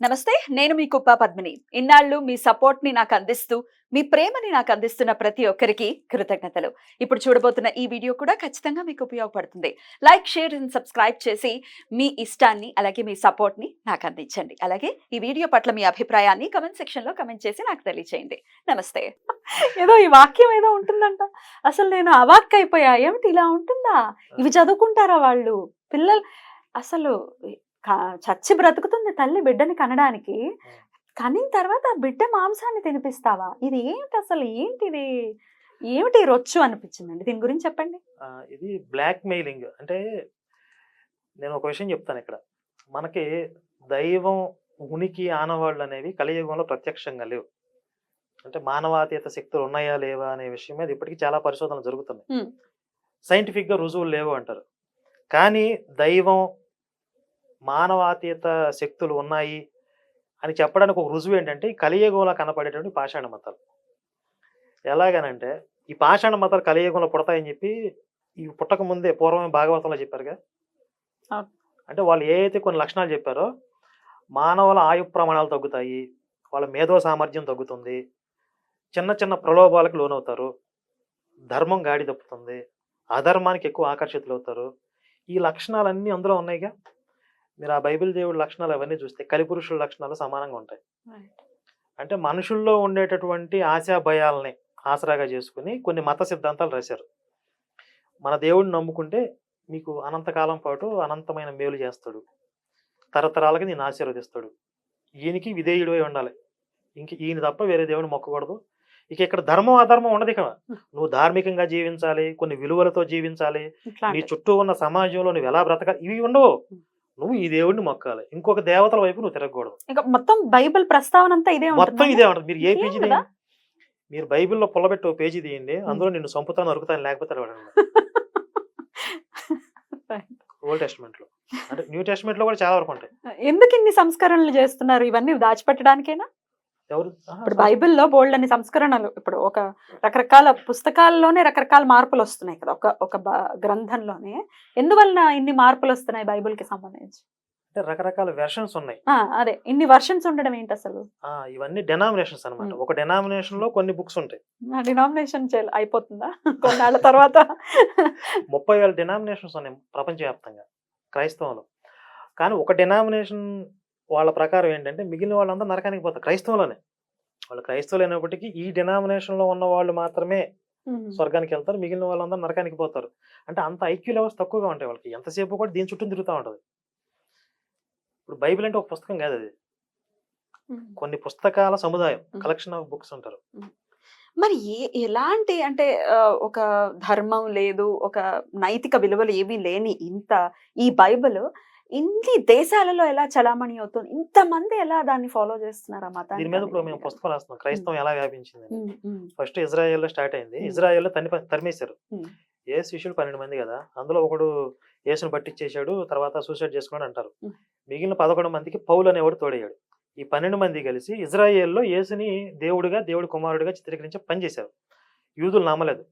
నమస్తే. నేను మీ కుప్ప పద్మిని. ఇన్నాళ్ళు మీ సపోర్ట్‌ని నాకందిస్తూ, మీ ప్రేమని నాకందిస్తున్న ప్రతి ఒక్కరికి కృతజ్ఞతలు. ఇప్పుడు చూడబోతున్న ఈ వీడియో కూడా ఖచ్చితంగా మీకు ఉపయోగపడుతుంది. లైక్, షేర్ అండ్ సబ్స్క్రైబ్ చేసి మీ ఇష్టాన్ని, అలాగే మీ సపోర్ట్‌ని నాకందించండి. అలాగే ఈ వీడియో పట్ల మీ అభిప్రాయాన్ని కామెంట్ సెక్షన్‌లో కామెంట్ చేసి నాకు తెలియజేయండి. నమస్తే. ఏదో ఈ వాక్యం ఏదో ఉంటుందంట. అసలు నేను అవాక్కయిపోయా. ఏమిటి ఇలా ఉంటుందా? ఇవి చదువుకుంటారా వాళ్ళు? పిల్లలు అసలు చచ్చి బ్రతుకుతుంది తల్లి బిడ్డని కనడానికి. కనిన తర్వాత ఆ బిడ్డ మాంసాన్ని తినిపిస్తావా? ఇది ఏంటి అసలు? ఏంటిది? ఏమిటి ఈ రొచ్చు అనిపించిందండి. దీని గురించి చెప్పండి. ఇది బ్లాక్ మెయిలింగ్. అంటే నేను ఒక విషయం చెప్తాను ఇక్కడ. మనకి దైవం ఉనికి ఆనవాళ్ళు అనేవి కలియుగంలో ప్రత్యక్షంగా లేవు. అంటే మానవాతీత శక్తులు ఉన్నాయా లేవా అనే విషయం మీద ఇప్పటికీ చాలా పరిశోధనలు జరుగుతున్నాయి. సైంటిఫిక్ గా రుజువులు లేవు అంటారు. కానీ దైవం మానవాతీత శక్తులు ఉన్నాయి అని చెప్పడానికి ఒక రుజువు ఏంటంటే ఈ కలియుగంలో కనపడేటువంటి పాషాణ మతాలు. ఎలాగనంటే ఈ పాషాణ మతాలు కలియుగంలో పుడతాయని చెప్పి ఈ పుట్టక ముందే పూర్వమే భాగవతంలో చెప్పారుగా. అంటే వాళ్ళు ఏ అయితే కొన్ని లక్షణాలు చెప్పారో మానవుల ఆయు ప్రమాణాలు తగ్గుతాయి, వాళ్ళ మేధో సామర్థ్యం తగ్గుతుంది, చిన్న చిన్న ప్రలోభాలకు లోనవుతారు, ధర్మం గాడి తప్పుతుంది, అధర్మానికి ఎక్కువ ఆకర్షితులు అవుతారు. ఈ లక్షణాలన్నీ అందులో ఉన్నాయిగా. మీరు ఆ బైబిల్ దేవుడి లక్షణాలు అవన్నీ చూస్తే కలిపురుషుల లక్షణాలు సమానంగా ఉంటాయి. అంటే మనుషుల్లో ఉండేటటువంటి ఆశా భయాలని ఆసరాగా చేసుకుని కొన్ని మత సిద్ధాంతాలు రాశారు. మన దేవుడిని నమ్ముకుంటే మీకు అనంతకాలం పాటు అనంతమైన మేలు చేస్తాడు, తరతరాలకి నేను ఆశీర్వదిస్తాడు, ఈయనకి విధేయుడు అయి ఉండాలి, ఇంక ఈయన తప్ప వేరే దేవుని మొక్కకూడదు. ఇక ఇక్కడ ధర్మం అధర్మం ఉండదు. ఇక నువ్వు ధార్మికంగా జీవించాలి, కొన్ని విలువలతో జీవించాలి, నీ చుట్టూ ఉన్న సమాజంలో నువ్వు ఎలా బ్రతకాలి, ఇవి ఉండవు. నువ్వు ఈ దేవుడిని మొక్కాలి, ఇంకొక దేవతల వైపు నువ్వు తిరగకూడదు. ఇంకా మొత్తం బైబిల్ ప్రస్తావన అంతా ఇదే మొత్తం ఇదే ఉంటుంది. మీరు ఏ పేజీ తీయండి, మీరు బైబిల్లో పుల్లబెట్టి ఓ పేజీ తీయండి, అందులో నిన్ను చంపుతాను అరుకుతాను లేకపోతే ఓల్డ్ టెస్ట్మెంట్ లో. అంటే న్యూ టెస్ట్మెంట్ లో కూడా చాలా వరకు ఉంటాయి. ఎందుకు ఇన్ని సంస్కరణలు చేస్తున్నారు? ఇవన్నీ దాచిపెట్టడానికేనా? ఎవరు ఇప్పుడు బైబిల్లో బోల్డ్ అన్ని సంస్కరణలు, ఇప్పుడు ఒక రకరకాల పుస్తకాల్లోనే రకరకాల మార్పులు వస్తున్నాయి కదా. ఒక గ్రంథంలోనే ఎందువలన ఇన్ని మార్పులు వస్తున్నాయి బైబిల్ కి సంబంధించి? అంటే రకరకాల వెర్షన్స్ ఉన్నాయి. అదే ఇన్ని వర్షన్స్ ఉండడం ఏంటి అసలు? ఇవన్నీ డెనామినేషన్స్ అన్నమాట. ఒక డెనామినేషన్ లో కొన్ని బుక్స్ ఉంటాయి. డినామినేషన్ అయిపోతుందా కొన్నాళ్ళ తర్వాత? 30,000 డెనామినేషన్స్ ఉన్నాయి ప్రపంచవ్యాప్తంగా క్రైస్తవంలో. కానీ ఒక డెనామినేషన్ వాళ్ళ ప్రకారం ఏంటంటే మిగిలిన వాళ్ళందరూ నరకానికి పోతారు క్రైస్తవంలోనే. వాళ్ళు క్రైస్తవులు అయినప్పటికీ ఈ డెనామినేషన్ లో ఉన్న వాళ్ళు మాత్రమే స్వర్గానికి వెళ్తారు, మిగిలిన వాళ్ళందరూ నరకానికి పోతారు. అంటే అంత ఐక్యూ లెవెల్స్ తక్కువగా ఉంటాయి వాళ్ళకి. ఎంతసేపు కూడా దీని చుట్టూ తిరుగుతూ ఉంటుంది. ఇప్పుడు బైబిల్ అంటే ఒక పుస్తకం కాదు, అది కొన్ని పుస్తకాల సముదాయం, కలెక్షన్ ఆఫ్ బుక్స్ అంటారు. మరి ఎలాంటి అంటే ఒక ధర్మం లేదు, ఒక నైతిక విలువలు ఏమీ లేని ఈ బైబిల్ ఇన్ని దేశాలలో ఎలా చలామణి అవుతుంది? ఇంతమంది ఎలా దాన్ని ఫాలో చేస్తున్నారు ఆ మతాన్ని? దీని మీద ఇప్పుడు మేము పుస్తకం రాస్తున్నాం, క్రైస్తవం ఎలా వ్యాపించింది. ఫస్ట్ ఇజ్రాయెల్లో స్టార్ట్ అయింది. ఇజ్రాయెల్లో తరిమేశారు. ఏ శిష్యులు 12 మంది కదా, అందులో ఒకడు యేసును పట్టించేశాడు, తర్వాత సూసైడ్ చేసుకుని అంటారు. మిగిలిన 11 మందికి పౌలు అనేవాడు తోడయ్యాడు. ఈ 12 మంది కలిసి ఇజ్రాయెల్లో యేసుని దేవుడి కుమారుడిగా చిత్రీకరించే పని చేశారు. యూదులు నమ్మలేదు,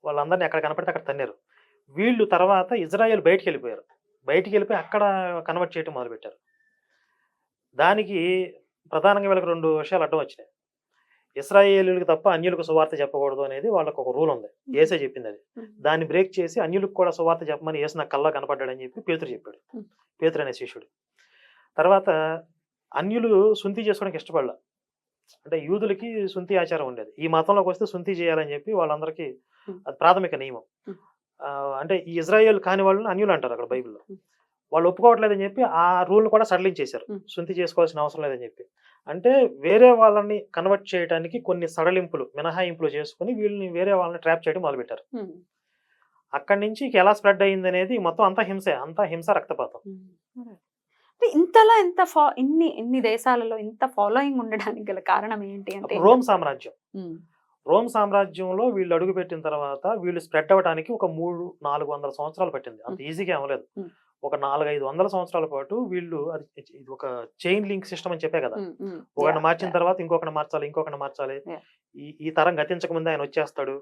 వాళ్ళందరినీ ఎక్కడ కనపడితే అక్కడ తన్నారు. వీళ్ళు తర్వాత ఇజ్రాయెల్ బయటికి వెళ్ళిపోయారు. బయటికి వెళ్ళిపోయి అక్కడ కన్వర్ట్ చేయడం మొదలుపెట్టారు. దానికి ప్రధానంగా వీళ్ళకి 2 విషయాలు అడ్డం వచ్చినాయి. ఇశ్రాయేలీయులకు తప్ప అన్యులకు సువార్త చెప్పకూడదు అనేది వాళ్ళకు ఒక రూల్ ఉంది. యేసే చెప్పింది అది. దాన్ని బ్రేక్ చేసి అన్యులకు కూడా సువార్త చెప్పమని యేసు నాకు కల్లా కనపడ్డాడని చెప్పి పేతురు చెప్పాడు. పేతురు అనే శిష్యుడు. తర్వాత అన్యులు సుంతి చేసుకోవడానికి ఇష్టపడలా. అంటే యూదులకి సుంతి ఆచారం ఉండేది. ఈ మతంలోకి వస్తే సుంతి చేయాలని చెప్పి వాళ్ళందరికీ అది ప్రాథమిక నియమం. అంటే ఈ ఇజ్రాయేల్ కాని వాళ్ళని అన్యులు అంటారు అక్కడ బైబిల్లో. వాళ్ళు ఒప్పుకోవట్లేదని చెప్పి ఆ రూల్ని కూడా సడలించేశారు, సుంతి చేసుకోవాల్సిన అవసరం లేదని చెప్పి. అంటే వేరే వాళ్ళని కన్వర్ట్ చేయడానికి కొన్ని సడలింపులు, మినహాయింపులు చేసుకుని వీళ్ళని వేరే వాళ్ళని ట్రాప్ చేయడం మొదలుపెట్టారు. అక్కడి నుంచి ఎలా స్ప్రెడ్ అయింది అనేది మొత్తం అంతా హింస రక్తపాతం. ఇంతలా ఇన్ని దేశాలలో ఇంత ఫాలోయింగ్ ఉండడానికి గల కారణం ఏంటి అంటే రోమ్ సామ్రాజ్యంలో వీళ్ళు అడుగు పెట్టిన తర్వాత వీళ్ళు స్ప్రెడ్ అవ్వడానికి ఒక 300-400 సంవత్సరాలు పట్టింది. అంత ఈజీగా అవ్వలేదు. ఒక 400-500 సంవత్సరాల పాటు వీళ్ళు ఇది ఒక చైన్ లింక్ సిస్టమ్ అని చెప్పే కదా. ఒకరిని మార్చిన తర్వాత ఇంకొకరిని మార్చాలి. ఈ తరం గతించక ముందే ఆయన వచ్చేస్తాడు,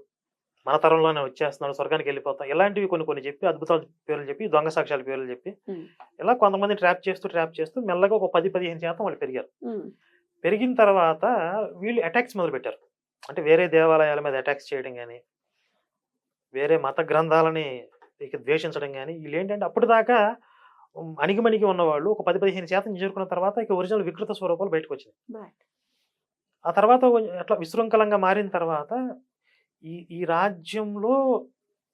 మన తరంలోనే వచ్చేస్తున్నాడు, స్వర్గానికి వెళ్ళిపోతాం, ఇలాంటివి కొన్ని కొన్ని చెప్పి అద్భుతాల పేర్లు చెప్పి, దొంగ సాక్ష్యాల పేర్లు చెప్పి, ఇలా కొంతమంది ట్రాప్ చేస్తూ మెల్లగా ఒక 10-15% వాళ్ళు పెరిగారు. పెరిగిన తర్వాత వీళ్ళు అటాక్స్ మొదలు పెట్టారు. అంటే వేరే దేవాలయాల మీద అటాక్స్ చేయడం కానీ, వేరే మత గ్రంథాలని ద్వేషించడం కానీ, వీళ్ళు ఏంటంటే అప్పటిదాకా అణిగిమణిగి ఉన్నవాళ్ళు ఒక 10-15% చేరుకున్న తర్వాత ఇక ఒరిజినల్ వికృత స్వరూపాలు బయటకు వచ్చినాయి. ఆ తర్వాత అట్లా విశృంఖలంగా మారిన తర్వాత ఈ రాజ్యంలో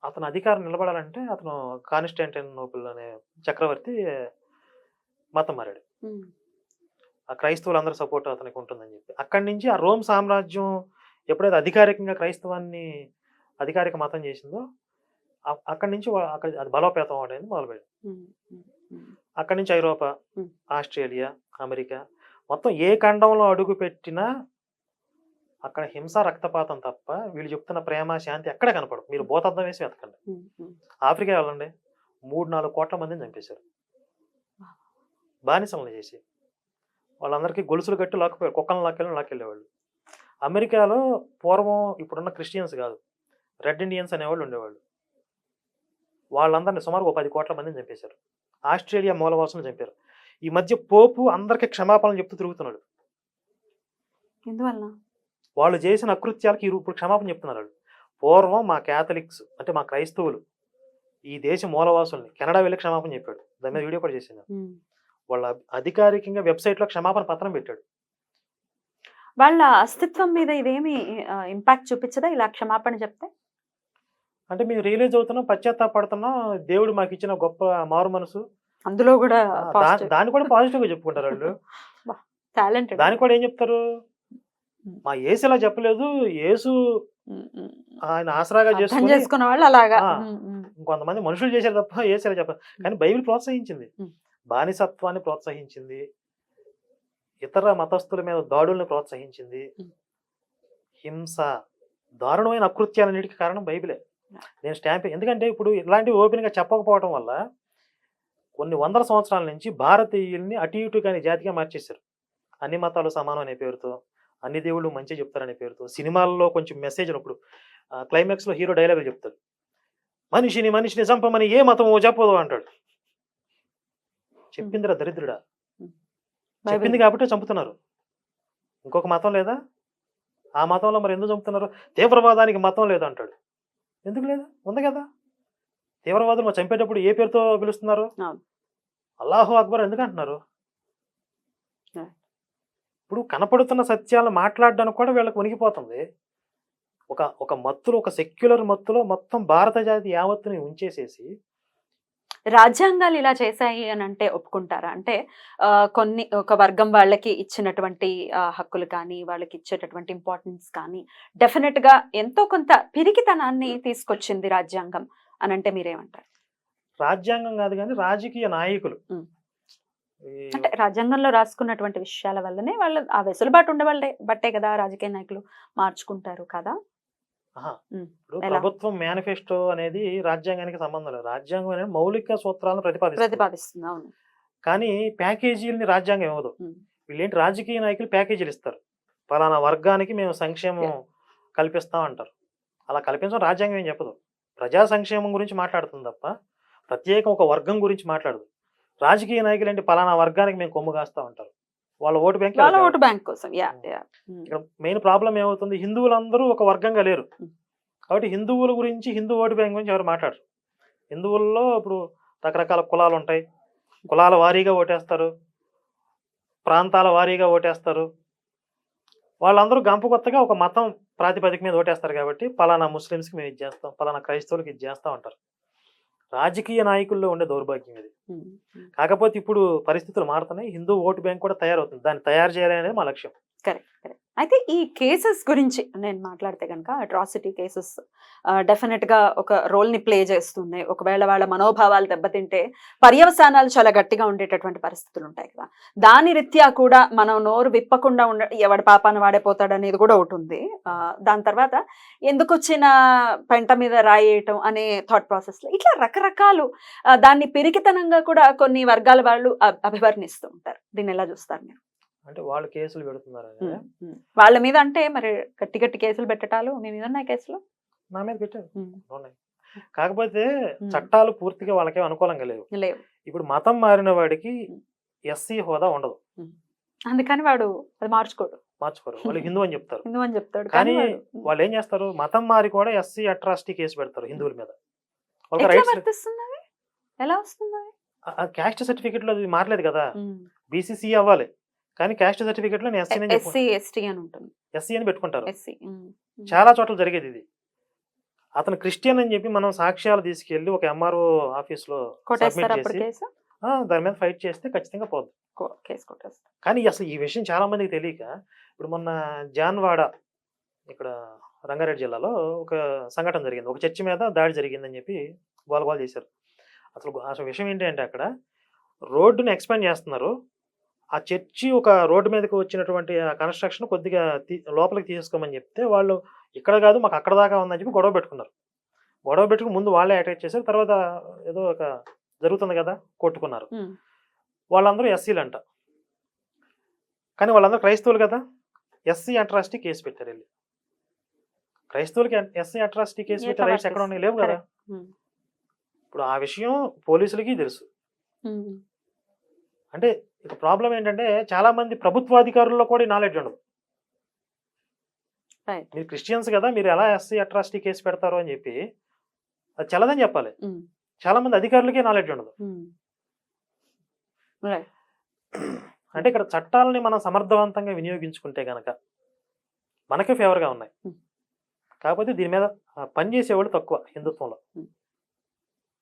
అతను అధికారం నిలబడాలంటే అతను కాన్స్టాంటినోపుల్ అనే చక్రవర్తి మతం మారాడు. ఆ క్రైస్తవులందరూ సపోర్ట్ అతనికి ఉంటుందని చెప్పి అక్కడి నుంచి ఆ రోమ్ సామ్రాజ్యం ఎప్పుడైతే అధికారికంగా క్రైస్తవాన్ని అధికారిక మతం చేసిందో అక్కడి నుంచి అక్కడ అది బలోపేతం అనేది మొదలుపెట్టింది. అక్కడి నుంచి ఐరోపా, ఆస్ట్రేలియా, అమెరికా మొత్తం ఏ ఖండంలో అడుగు పెట్టినా అక్కడ హింస, రక్తపాతం తప్ప వీళ్ళు చెప్తున్న ప్రేమ, శాంతి ఎక్కడ కనపడదు. మీరు భూతద్దం వేసి వెతకండి. ఆఫ్రికా వెళ్ళండి, 3-4 కోట్ల మందిని చంపేశారు బానిసలను చేసి. వాళ్ళందరికీ గొలుసులు కట్టి లాక్కుపోయారు, కుక్కలను లాక్కెళ్ళేవాళ్ళు. అమెరికాలో పూర్వం ఇప్పుడున్న క్రిస్టియన్స్ కాదు, రెడ్ ఇండియన్స్ అనేవాళ్ళు ఉండేవాళ్ళు. వాళ్ళందరినీ సుమారు 10 కోట్ల మందిని చంపేశారు. ఆస్ట్రేలియా మూలవాసులను చంపారు. ఈ మధ్య పోపు అందరికీ క్షమాపణలు చెప్తూ తిరుగుతున్నాడు. ఎందువల్ల? వాళ్ళు చేసిన అకృత్యాలకి ఇప్పుడు క్షమాపణ చెప్తున్నారు వాళ్ళు. పూర్వం మా క్యాథలిక్స్ అంటే మా క్రైస్తవులు ఈ దేశ మూలవాసుల్ని కెనడా వెళ్ళి క్షమాపణ చెప్పాడు. దాని మీద వీడియో కూడా చేసింది. వాళ్ళ అధికారికంగా వెబ్సైట్ లో క్షమాపణ పత్రం పెట్టాడు. వాళ్ళ అస్తిత్వం మీద ఇదేమి ఇంపాక్ట్ చూపించదా ఇలా క్షమాపణ చెప్తే? అంటే మేము రియలైజ్ అవుతున్నాం, పశ్చాత్తాపడుతున్నాం, దేవుడు మాకు ఇచ్చిన గొప్ప మారు మనసు, అందులో కూడా దాన్ని కూడా పాజిటివ్ గా చెప్పుకుంటారు వాళ్ళు. దానికి కూడా ఏం చెప్తారు, మా యేసు ఇలా చెప్పలేదు, యేసు ఆయన ఆసరాగా చేసుకున్న వాళ్ళు అలాగా. ఇంకొంతమంది మనుషులు చేశారు తప్ప యేసు ఇలా చెప్పారు. కానీ బైబిల్ ప్రోత్సహించింది, బానిసత్వాన్ని ప్రోత్సహించింది, ఇతర మతస్థుల మీద దాడుల్ని ప్రోత్సహించింది, హింస, దారుణమైన అకృత్యాలన్నిటికీ కారణం బైబిలే. నేను స్టాంప్ ఎందుకంటే ఇప్పుడు ఇలాంటివి ఓపెన్ గా చెప్పకపోవడం వల్ల కొన్ని వందల సంవత్సరాల నుంచి భారతీయుల్ని అటు ఇటు కానీ జాతిగా మార్చేశారు. అన్ని మతాలు సమానం అనే పేరుతో, అన్ని దేవుళ్ళు మంచి చెప్తారనే పేరుతో, సినిమాల్లో కొంచెం మెసేజ్ అప్పుడు క్లైమాక్స్ లో హీరో డైలాగులు చెప్తాడు, మనిషిని చంపమని ఏ మతం చెప్పదు అంటాడు. చెప్పిందిరా దరిద్రుడా, చెప్పింది కాబట్టి చంపుతున్నారు. ఇంకొక మతం లేదా? ఆ మతంలో మరి ఎందుకు చంపుతున్నారు? తీవ్రవాదానికి మతం లేదు అంటాడు. ఎందుకు లేదు? ఉంది కదా. తీవ్రవాదులు చంపేటప్పుడు ఏ పేరుతో పిలుస్తున్నారు? అల్లాహు అక్బర్ ఎందుకు అంటున్నారు? ఇప్పుడు కనపడుతున్న సత్యాలను మాట్లాడడానికి కూడా వీళ్ళకి ఉనికిపోతుంది. ఒక మత్తులో, ఒక సెక్యులర్ మత్తులో మొత్తం భారత జాతి యావత్తుని ఉంచేసేసి రాజ్యాంగాలు ఇలా చేశాయి అని అంటే ఒప్పుకుంటారా? అంటే కొన్ని ఒక వర్గం వాళ్ళకి ఇచ్చినటువంటి హక్కులు కానీ, వాళ్ళకి ఇచ్చేటటువంటి ఇంపార్టెన్స్ కానీ డెఫినెట్ గా ఎంతో కొంత పిరికితనాన్ని తీసుకొచ్చింది రాజ్యాంగం అని అంటే మీరేమంటారు? రాజ్యాంగం కాదు కానీ రాజకీయ నాయకులు, అంటే రాజ్యాంగంలో రాసుకున్నటువంటి విషయాల వల్లనే వాళ్ళు ఆ వెసులుబాటు ఉండవాళ్ళే బట్టే కదా రాజకీయ నాయకులు మార్చుకుంటారు కదా. ఇప్పుడు ప్రభుత్వం మేనిఫెస్టో అనేది రాజ్యాంగానికి సంబంధం లేదు. రాజ్యాంగం అనేది మౌలిక సూత్రాలను ప్రతిపాదిస్తుంది. అవును. కానీ ప్యాకేజీలని రాజ్యాంగం ఇవ్వదు. వీళ్ళేంటి, రాజకీయ నాయకులు ప్యాకేజీలు ఇస్తారు, పలానా వర్గానికి మేము సంక్షేమం కల్పిస్తాం అంటారు. అలా కల్పించడం రాజ్యాంగం ఏం చెప్పదు. ప్రజా సంక్షేమం గురించి మాట్లాడుతుంది తప్ప ప్రత్యేకం ఒక వర్గం గురించి మాట్లాడదు. రాజకీయ నాయకులు ఏంటి, పలానా వర్గానికి మేము కొమ్ము కాస్తా ఉంటారు, వాళ్ళ ఓటు బ్యాంక్ కోసం. ఇక్కడ మెయిన్ ప్రాబ్లం ఏమవుతుంది, హిందువులందరూ ఒక వర్గంగా లేరు కాబట్టి హిందువుల గురించి, హిందూ ఓటు బ్యాంక్ గురించి ఎవరు మాట్లాడరు. హిందువుల్లో ఇప్పుడు రకరకాల కులాలు ఉంటాయి, కులాల వారీగా ఓటేస్తారు, ప్రాంతాల వారీగా ఓటేస్తారు. వాళ్ళందరూ గంప కొత్తగా ఒక మతం ప్రాతిపదిక మీద ఓటేస్తారు కాబట్టి పలానా ముస్లిమ్స్కి మేము ఇది చేస్తాం, పలానా క్రైస్తవులకి ఇది చేస్తాం అంటారు. రాజకీయ నాయకుల్లో ఉండే దౌర్భాగ్యం ఇది. కాకపోతే ఇప్పుడు పరిస్థితులు మారుతున్నాయి, హిందూ ఓటు బ్యాంక్ కూడా తయారవుతుంది, దాన్ని తయారు చేయాలి అనేది మా లక్ష్యం. కరెక్ట్. అయితే ఈ కేసెస్ గురించి నేను మాట్లాడితే కనుక అట్రాసిటీ కేసెస్ డెఫినెట్ గా ఒక రోల్ ని ప్లే చేస్తున్నాయి. ఒకవేళ వాళ్ళ మనోభావాలు దెబ్బతింటే పర్యవసానాలు చాలా గట్టిగా ఉండేటటువంటి పరిస్థితులు ఉంటాయి కదా. దాని రీత్యా కూడా మనం నోరు విప్పకుండా ఎవడి పాపాన్ని వాడైపోతాడు అనేది కూడా ఒకటి ఉంది. దాని తర్వాత ఎందుకు వచ్చిన పెంట మీద రాయేయటం అనే థాట్ ప్రాసెస్ లో ఇట్లా రకరకాలు దాన్ని పిరికితనంగా కూడా కొన్ని వర్గాల వాళ్ళు అభివర్ణిస్తూ ఉంటారు. దీన్ని ఎలా చూస్తారు మీరు? అంటే వాళ్ళు కేసులు పెడుతున్నారు వాళ్ళ మీద, అంటే మరి గట్టి కేసులు పెట్టటాలు మీ మీద ఉన్నాయి కేసులు? నా మీద పెట్టారు. ఉమ్. ఉన్నాయి. కాకపోతే ఉమ్. చట్టాలు పూర్తిగా వాళ్ళకేం అనుకూలంగా లేవు. లేవు. ఇప్పుడు మతం మారిన వాడికి ఎస్సీ హోదా ఉండదు, అందుకని వాడు అది మార్చుకోడు. మార్చుకోరు. వాళ్ళు హిందూ అని చెప్తారు. హిందూ అని చెప్తాడు కానీ కానీ వాడు వాళ్ళు ఏం చేస్తారు, మతం మారి కూడా ఎస్సీ అట్రాసిటీ కేసు పెడతారు హిందువుల మీద. వాళ్ళకి ఎట్లా రైట్స్, వర్తిస్తుంది అది? ఎలా వస్తుంది అది? క్యాస్ట్ సర్టిఫికెట్ లో అది మారలేదు కదా. బీసీసీ అవ్వాలి కానీ క్యాస్ట్ సర్టిఫికెట్ లో ఎస్సీ ఎస్సీ ఎస్టీ అని ఉంటుంది. ఎస్సీ అని పెట్టుకుంటారు. ఎస్సీ చాలా చోట్ల జరిగేది ఇది. అతను క్రిస్టియన్ అని చెప్పి మనం సాక్ష్యాలు తీసుకెళ్లి ఒక ఎంఆర్ఓ ఆఫీస్ లో కొట్టేస్తారు సబ్మిట్ అప్పుడు చేసి కేసు. దాని మీద ఫైట్ చేస్తే ఖచ్చితంగా పోద్ది. కేసు కొట్టేస్తారు. కానీ అసలు ఈ విషయం చాలా మందికి తెలియక, ఇప్పుడు మొన్న జాన్వాడ ఇక్కడ రంగారెడ్డి జిల్లాలో ఒక సంఘటన జరిగింది. ఒక చర్చి మీద దాడి జరిగిందని చెప్పి గోల చేశారు. అసలు విషయం ఏంటి అంటే, అక్కడ రోడ్డుని ఎక్స్పాండ్ చేస్తున్నారు. ఆ చర్చి ఒక రోడ్డు మీదకి వచ్చినటువంటి ఆ కన్స్ట్రక్షన్ కొద్దిగా లోపలికి తీసుకోమని చెప్తే వాళ్ళు ఇక్కడ కాదు మాకు అక్కడ దాకా ఉందని చెప్పి గొడవ పెట్టుకున్నారు. గొడవ పెట్టుకుని ముందు వాళ్ళే అటాక్ చేశారు. తర్వాత ఏదో ఒక జరుగుతుంది కదా కొట్టుకున్నారు. వాళ్ళందరూ ఎస్సీలు అంట, కానీ వాళ్ళందరూ క్రైస్తవులు కదా. ఎస్సీ అట్రాసిటీ కేసు పెట్టారు వెళ్ళి. క్రైస్తవులకి ఎస్సీ అట్రాసిటీ కేసు పెట్టే రైట్స్ ఎక్కడ ఉన్నాయి? లేవు కదా. ఇప్పుడు ఆ విషయం పోలీసులకి తెలుసు. అంటే ఇక ప్రాబ్లం ఏంటంటే, చాలా మంది ప్రభుత్వాధికారుల్లో కూడా నాలెడ్జ్ ఉండదు. మీరు క్రిస్టియన్స్ కదా, మీరు ఎలా ఎస్సీ అట్రాసిటీ కేసు పెడతారు అని చెప్పి అది చల్లదని చెప్పాలి. చాలా మంది అధికారులకే నాలెడ్జ్ ఉండదు. అంటే ఇక్కడ చట్టాలని మనం సమర్థవంతంగా వినియోగించుకుంటే గనక మనకే ఫేవర్గా ఉన్నాయి. కాకపోతే దీని మీద పనిచేసేవాళ్ళు తక్కువ హిందుత్వంలో.